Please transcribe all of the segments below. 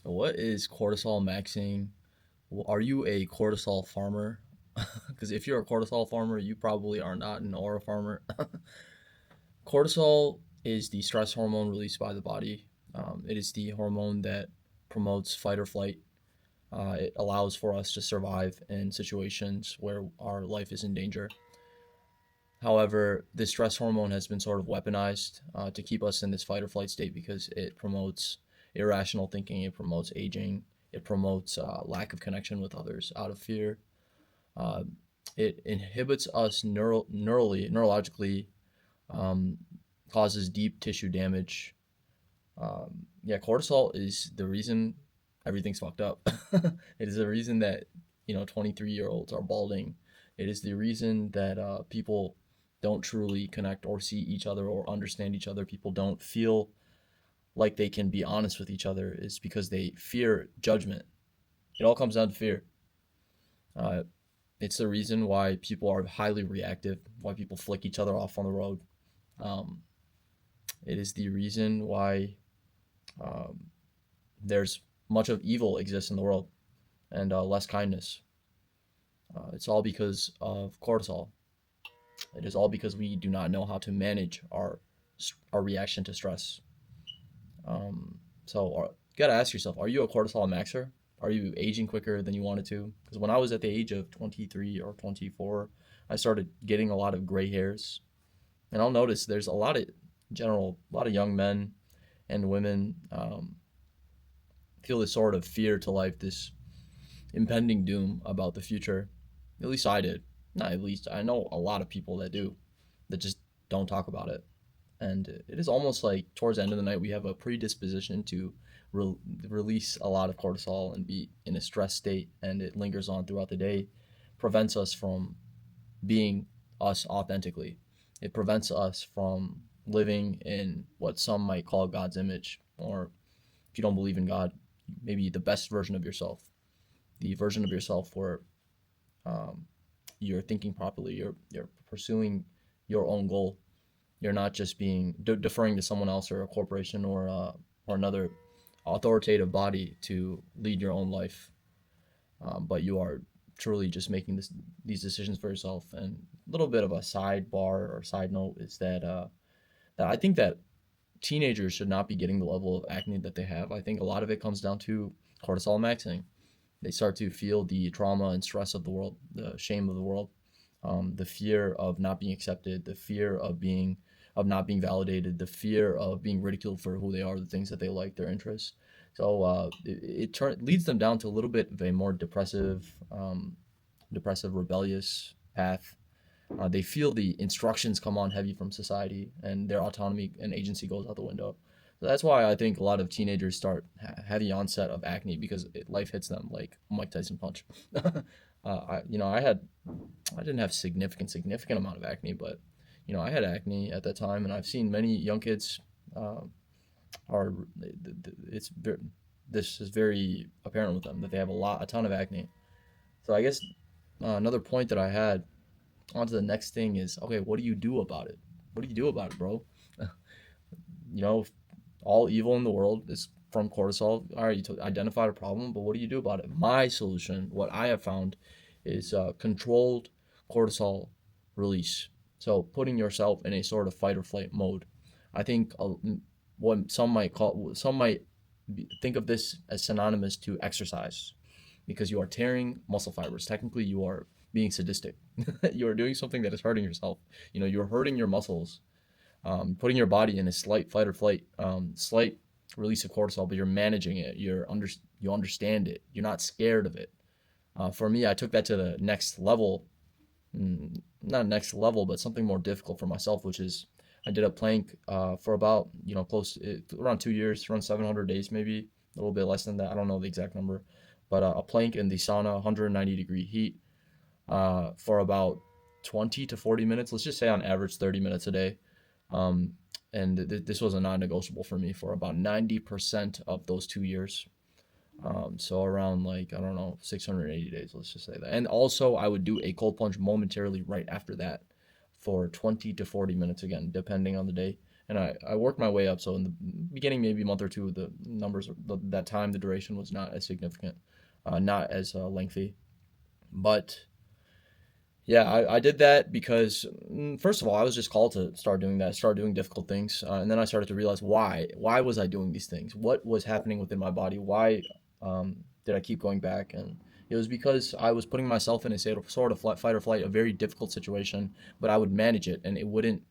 What is cortisol maxing? Are you a cortisol farmer? Because if you're a cortisol farmer, you probably are not an aura farmer. Cortisol is the stress hormone released by the body. It is the hormone that promotes fight or flight. It allows for us to survive in situations where our life is in danger. However, the stress hormone has been sort of weaponized to keep us in this fight or flight state because it promotes irrational thinking, it promotes aging, it promotes lack of connection with others out of fear. Uh, it inhibits us neurologically, um, causes deep tissue damage. Yeah, cortisol is the reason everything's fucked up. It is the reason that 23-year-olds are balding. It is the reason that people don't truly connect or see each other or understand each other. People don't feel like they can be honest with each other. Is because they fear judgment. It all comes down to fear. Uh, it's the reason why people are highly reactive. Why people flick each other off on the road. Um, it is the reason why um, there's much of evil exists in the world and less kindness. It's all because of cortisol. It is all because we do not know how to manage our reaction to stress. So you gotta ask yourself: Are you a cortisol maxer? Are you aging quicker than you wanted to? Because when I was at the age of 23 or 24, I started getting a lot of gray hairs, and I'll notice there's a lot of young men and women feel this sort of fear to life, this impending doom about the future. At least I did. Not at least. I know a lot of people that do, that just don't talk about it. And it is almost like towards the end of the night, we have a predisposition to re- release a lot of cortisol and be in a stress state, and it lingers on throughout the day, prevents us from being us authentically. It prevents us from living in what some might call God's image, or if you don't believe in God, maybe the best version of yourself, the version of yourself where um, you're thinking properly, you're pursuing your own goal. You're not just being deferring to someone else or a corporation or another authoritative body to lead your own life, but you are truly just making these decisions for yourself. And a little bit of a sidebar or side note is that I think that teenagers should not be getting the level of acne that they have. I think a lot of it comes down to cortisol maxing. They start to feel the trauma and stress of the world, the shame of the world, the fear of not being accepted, the fear of not being validated, the fear of being ridiculed for who they are, the things that they like, their interests. So leads them down to a little bit of a more depressive, rebellious path. They feel the instructions come on heavy from society, and their autonomy and agency goes out the window. So that's why I think a lot of teenagers start heavy onset of acne because life hits them like a Mike Tyson punch. I didn't have significant amount of acne, but I had acne at that time, and I've seen many young kids uh, are it's this is very apparent with them that they have a ton of acne. So I guess another point that I had on to the next thing is, okay, what do you do about it? What do you do about it, bro? you know, all evil in the world is from cortisol. All right, you identified a problem, but what do you do about it? My solution, what I have found, is controlled cortisol release. So putting yourself in a sort of fight or flight mode. I think what some might think of this as synonymous to exercise, because you are tearing muscle fibers. Technically, you are being sadistic. You are doing something that is hurting yourself. You're hurting your muscles, putting your body in a slight fight or flight, slight release of cortisol, but you're managing it. You understand it. You're not scared of it. For me, I took that to the next level. Not next level, but something more difficult for myself, which is I did a plank for about close around 2 years, around 700 days, maybe a little bit less than that. I don't know the exact number, but a plank in the sauna, 190-degree heat, for about 20 to 40 minutes. Let's just say on average 30 minutes a day. Um, and this was a non-negotiable for me for about 90% of those 2 years. So around, like, I don't know, 680 days, let's just say that. And also I would do a cold plunge momentarily right after that for 20 to 40 minutes again, depending on the day. and I worked my way up. So in the beginning, maybe a month or two, the numbers, that time, the duration was not as significant, not as lengthy. But yeah, I did that because, first of all, I was just called to start doing that, start doing difficult things. And then I started to realize why. Why was I doing these things? What was happening within my body? Why did I keep going back? And it was because I was putting myself in a sort of fight or flight, a very difficult situation, but I would manage it and it wouldn't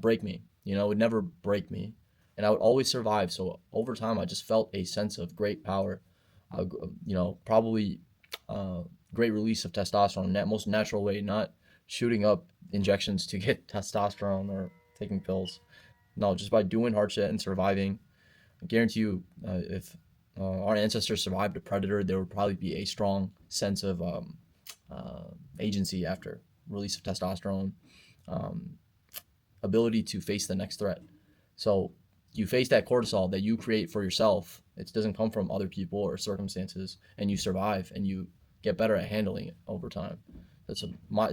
break me. It would never break me. And I would always survive. So over time, I just felt a sense of great power, probably uh, great release of testosterone in that most natural way, not shooting up injections to get testosterone or taking pills. No, just by doing hard shit and surviving. I guarantee you, if our ancestors survived a predator, there would probably be a strong sense of agency after release of testosterone, um, ability to face the next threat. So you face that cortisol that you create for yourself. It doesn't come from other people or circumstances, and you survive and you get better at handling it over time. It's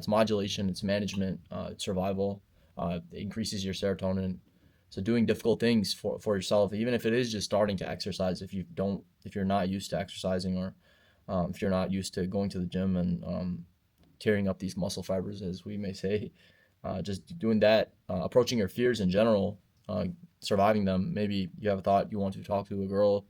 modulation, it's management, it's survival. It increases your serotonin. So doing difficult things for yourself, even if it is just starting to exercise, if you're not used to exercising, or if you're not used to going to the gym and tearing up these muscle fibers, as we may say, just doing that, approaching your fears in general, uh, surviving them. Maybe you have a thought you want to talk to a girl,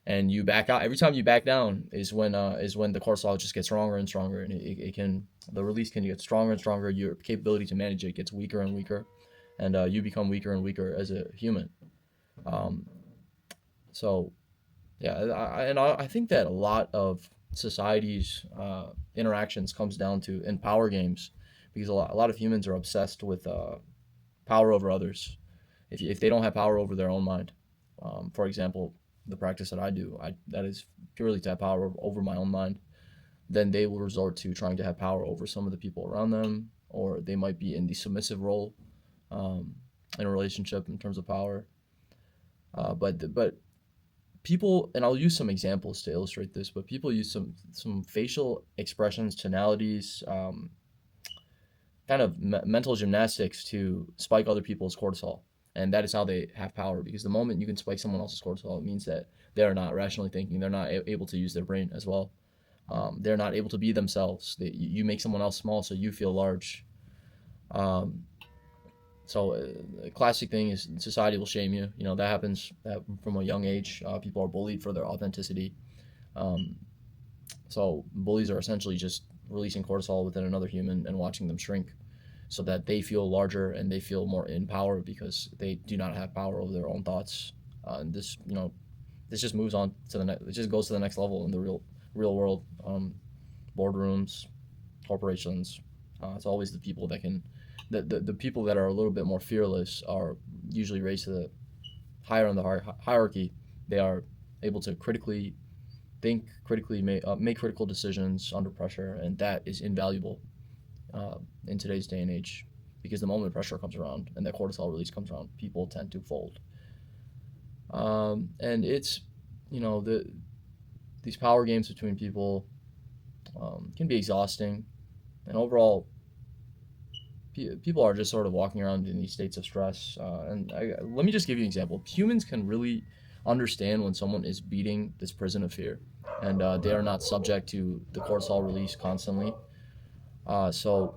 and you back out. Every time you back down is when the cortisol just gets stronger and stronger, and the release can get stronger and stronger. Your capability to manage it gets weaker and weaker, and you become weaker and weaker as a human. Um, so yeah, I think that a lot of society's interactions comes down to in power games, because a lot of humans are obsessed with power over others. If they don't have power over their own mind, for example, the practice that I do, that is purely to have power over my own mind, then they will resort to trying to have power over some of the people around them, or they might be in the submissive role in a relationship in terms of power. But people, and I'll use some examples to illustrate this, but people use some facial expressions, tonalities, kind of mental gymnastics to spike other people's cortisol. And that is how they have power, because the moment you can spike someone else's cortisol, it means that they're not rationally thinking. They're not able to use their brain as well. They're not able to be themselves. You make someone else small so you feel large. Um, so a classic thing is society will shame you. That happens from a young age. People are bullied for their authenticity. Um, so bullies are essentially just releasing cortisol within another human and watching them shrink, so that they feel larger and they feel more in power, because they do not have power over their own thoughts. And this just moves on to the next. It just goes to the next level in the real world. Boardrooms, corporations. It's always the people that can. The people that are a little bit more fearless are usually raised to the higher on the hierarchy. They are able to critically think, critically make critical decisions under pressure, and that is invaluable in today's day and age, because the moment pressure comes around and that cortisol release comes around, people tend to fold. And it's, these power games between people can be exhausting, and overall, people are just sort of walking around in these states of stress. Let me just give you an example. Humans can really understand when someone is beating this prison of fear, and they are not subject to the cortisol release constantly. So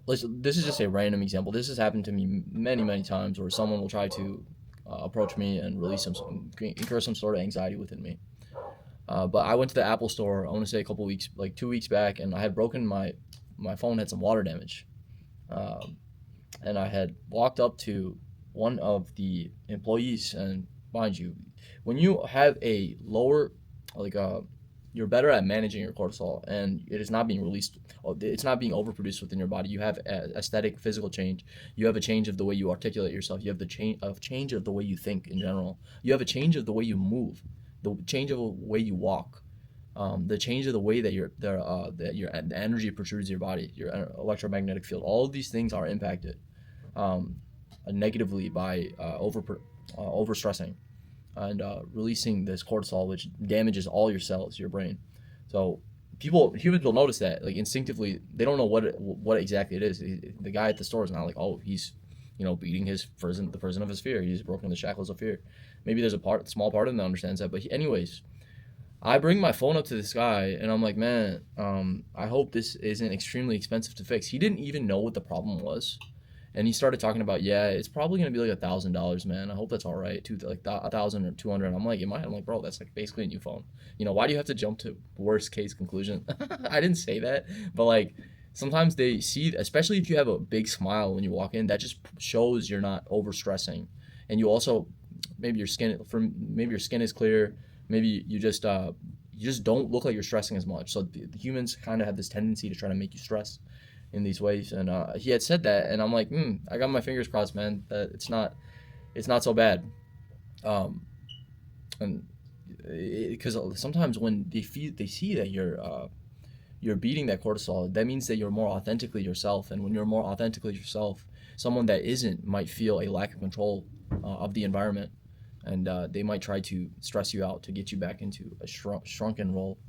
this is just a random example. This has happened to me many, many times, where someone will try to approach me and incur some sort of anxiety within me. But I went to the Apple store, I want to say a couple weeks, like 2 weeks back, and I had broken my phone had some water damage. Um, and I had walked up to one of the employees, and mind you, when you have a lower, like you're better at managing your cortisol, and it is not being released, it's not being overproduced within your body. You have aesthetic, physical change. You have a change of the way you articulate yourself. You have the change of the way you think in general. You have a change of the way you move, the change of the way you walk, the change of the way that the energy protrudes your body, your electromagnetic field. All of these things are impacted um, negatively by overstressing and releasing this cortisol, which damages all your cells, your brain. So humans will notice that, like, instinctively. They don't know what exactly it is. The guy at the store is not like, oh, he's beating the prison of his fear. He's broken the shackles of fear. Maybe there's a small part of him that understands that. But anyways, I bring my phone up to this guy and I'm like, man, I hope this isn't extremely expensive to fix. He didn't even know what the problem was. And he started talking about, yeah, it's probably gonna be like $1,000, man. I hope that's all right. Like 1,000 or 200. And I'm like, in my head, I'm like, bro, that's like basically a new phone. Why do you have to jump to worst case conclusion? I didn't say that, but like sometimes they see, especially if you have a big smile when you walk in, that just shows you're not over stressing, and you also maybe your skin is clear. Maybe you just don't look like you're stressing as much. So the humans kind of have this tendency to try to make you stress in these ways. And he had said that, and I'm like, I got my fingers crossed, man, that it's not so bad. Um, and because sometimes when they see that you're beating that cortisol, that means that you're more authentically yourself. And when you're more authentically yourself, someone that isn't might feel a lack of control of the environment, and they might try to stress you out to get you back into a shrunken role,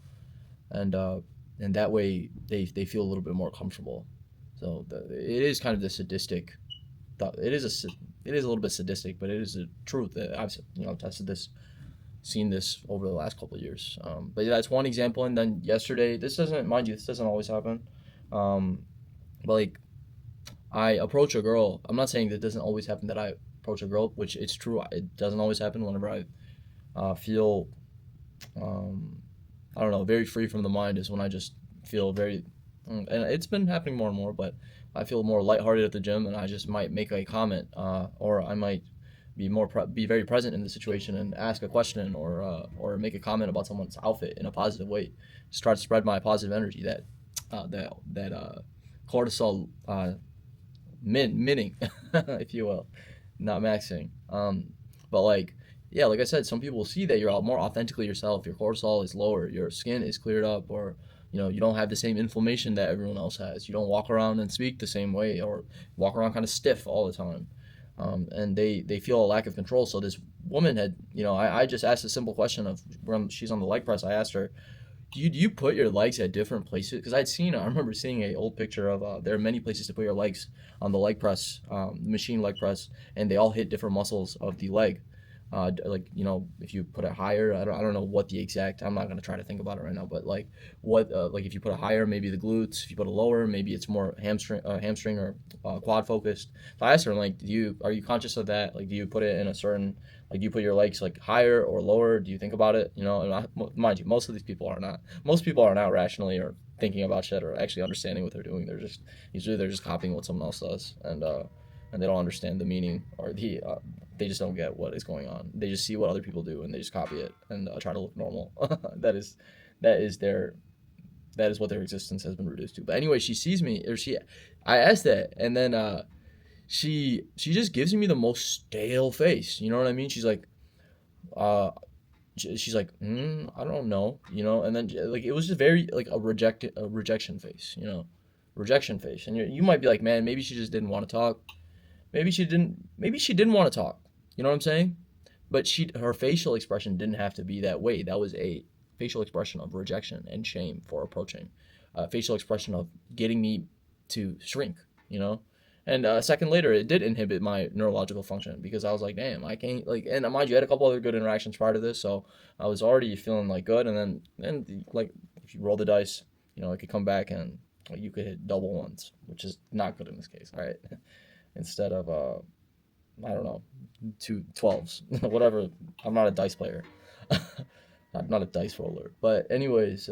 and that way they feel a little bit more comfortable. So it is kind of the sadistic. It is a little bit sadistic, but it is a truth that I've tested this, seen this over the last couple of years. But yeah, that's one example. And then yesterday, this doesn't always happen. Um, but like I approach a girl. I'm not saying that it doesn't always happen that I approach a girl, which it's true. It doesn't always happen whenever I feel, um, I don't know, very free from the mind is when I just feel very, and it's been happening more and more, but I feel more lighthearted at the gym, and I just might make a comment, or I might be very present in the situation and ask a question, or make a comment about someone's outfit in a positive way. Just try to spread my positive energy that cortisol minning, if you will, not maxing. But like, yeah, like I said, some people see that you're more authentically yourself. Your cortisol is lower, your skin is cleared up, or you don't have the same inflammation that everyone else has. You don't walk around and speak the same way, or walk around kind of stiff all the time. And they feel a lack of control. So this woman had, I just asked a simple question of when she's on the leg press. I asked her, do you put your legs at different places? Because I remember seeing a old picture of there are many places to put your legs on the leg press, machine leg press, and they all hit different muscles of the leg. Like if you put it higher, I don't know what the exact. I'm not gonna try to think about it right now, but like what like if you put it higher, maybe the glutes. If you put it lower, maybe it's more hamstring or quad focused. So I asked her, like, are you conscious of that? Like, do you put it in a certain, like, do you put your legs like higher or lower? Do you think about it? And mind you, most of these people are not. Most people are not rationally or thinking about shit or actually understanding what they're doing. They're just copying what someone else does, and they don't understand the meaning or they just don't get what is going on. They just see what other people do and they just copy it and try to look normal. that is that is their that is what their existence has been reduced to. But anyway, she sees me, I asked that, and then she just gives me the most stale face. You know what I mean? She's like, uh, she's like, I don't know, and then like it was just very like a rejection face, rejection face, and you might be like, man, maybe she just didn't want to talk. Maybe she didn't want to talk. You know what I'm saying? But her facial expression didn't have to be that way. That was a facial expression of rejection and shame for approaching. A facial expression of getting me to shrink, And a second later, it did inhibit my neurological function because I was like, damn, I can't, like, and mind you, I had a couple other good interactions prior to this, so I was already feeling like good. And then like, if you roll the dice, it could come back and like, you could hit double ones, which is not good in this case, right? Instead of I don't know, 2 12s, whatever. I'm not a dice player. I'm not a dice roller. But anyways,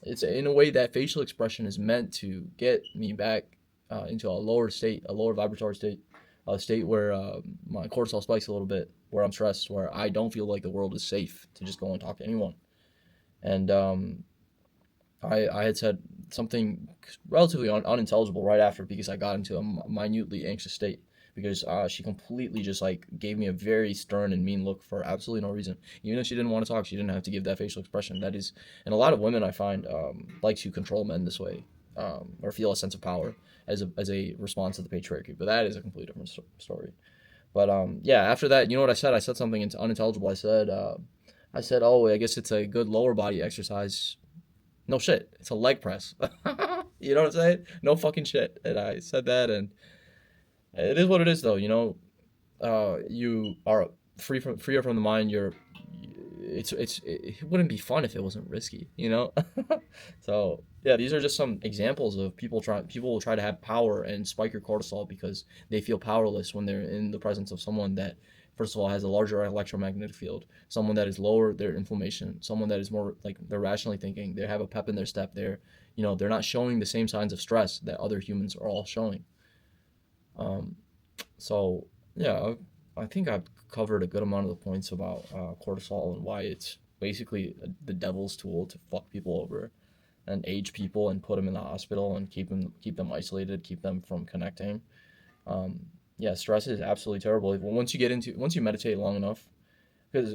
it's in a way that facial expression is meant to get me back into a lower state, a lower vibratory state, a state where my cortisol spikes a little bit, where I'm stressed, where I don't feel like the world is safe to just go and talk to anyone. And I had said something relatively unintelligible right after because I got into a minutely anxious state because she completely just like gave me a very stern and mean look for absolutely no reason. Even if she didn't want to talk, she didn't have to give that facial expression. That is, and a lot of women I find like to control men this way, or feel a sense of power as a response to the patriarchy. But that is a completely different story. But yeah, after that, you know what I said? I said something unintelligible. I said, oh, I guess it's a good lower body exercise. No shit, it's a leg press. You know what I'm saying? No fucking shit. And I said that, and It is what it is, though. You are freer from the mind. It wouldn't be fun if it wasn't risky. So yeah, these are just some examples of people will try to have power and spike your cortisol because they feel powerless when they're in the presence of someone that, first of all, has a larger electromagnetic field, someone that is lower their inflammation, someone that is more like they're rationally thinking, they have a pep in their step, they're not showing the same signs of stress that other humans are all showing. um, so yeah, I think I've covered a good amount of the points about cortisol and why it's basically the devil's tool to fuck people over and age people and put them in the hospital and keep them isolated, keep them from connecting. Um, yeah, stress is absolutely terrible. Once you meditate long enough, because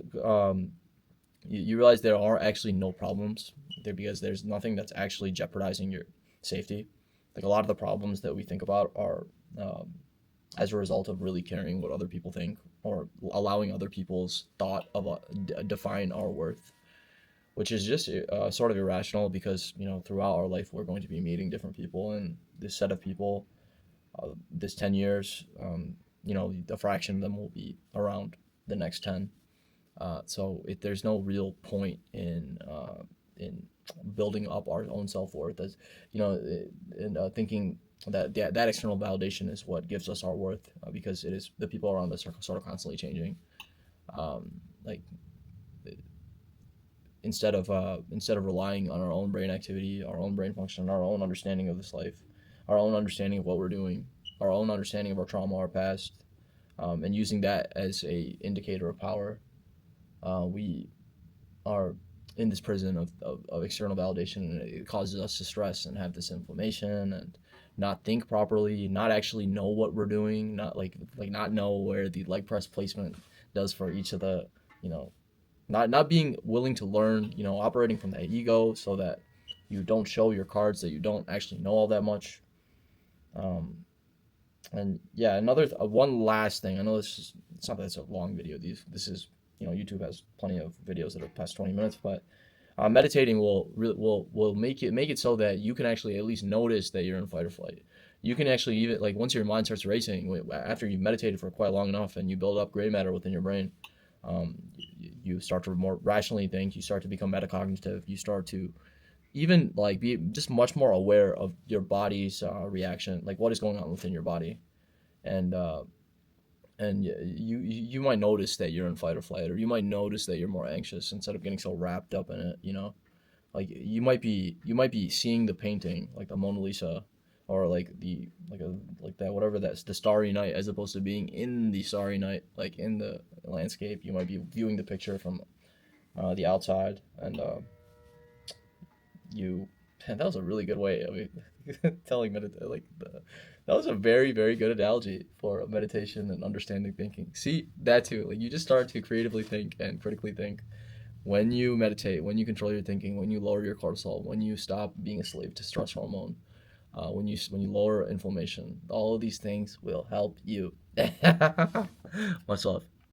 you realize there are actually no problems there because there's nothing that's actually jeopardizing your safety. Like a lot of the problems that we think about are um, as a result of really caring what other people think or allowing other people's thought of define our worth, which is just sort of irrational because throughout our life we're going to be meeting different people, and this set of people, this 10 years, a fraction of them will be around the next 10. There's no real point in building up our own self worth as you know, in thinking that external validation is what gives us our worth, because it is the people around us are sort of constantly changing. Like instead of relying on our own brain activity, our own brain function, our own understanding of this life, our own understanding of what we're doing, our own understanding of our trauma, our past, and using that as a indicator of power, we are in this prison of external validation, and it causes us to stress and have this inflammation and not think properly, not actually know what we're doing, not not know where the leg press placement does for each of the, you know, not being willing to learn, operating from that ego so that you don't show your cards that you don't actually know all that much. Um, and yeah, one last thing. I know it's not that it's a long video. This is, YouTube has plenty of videos that are past 20 minutes, but meditating will make it so that you can actually at least notice that you're in fight or flight. You can actually, even like, once your mind starts racing after you've meditated for quite long enough and you build up gray matter within your brain, you start to more rationally think. You start to become metacognitive. You start to even like be just much more aware of your body's reaction, like what is going on within your body, and you might notice that you're in fight or flight, or you might notice that you're more anxious instead of getting so wrapped up in it. Like you might be seeing the painting, like the Mona Lisa, or like that, whatever, that's the Starry Night, as opposed to being in the Starry Night, like in the landscape. You might be viewing the picture from the outside, and you man, that was a really good way of telling that was a very, very good analogy for meditation and understanding thinking. See, that too, like, you just start to creatively think and critically think when you meditate, when you control your thinking, when you lower your cortisol, when you stop being a slave to stress hormone, when you lower inflammation. All of these things will help you. Much love.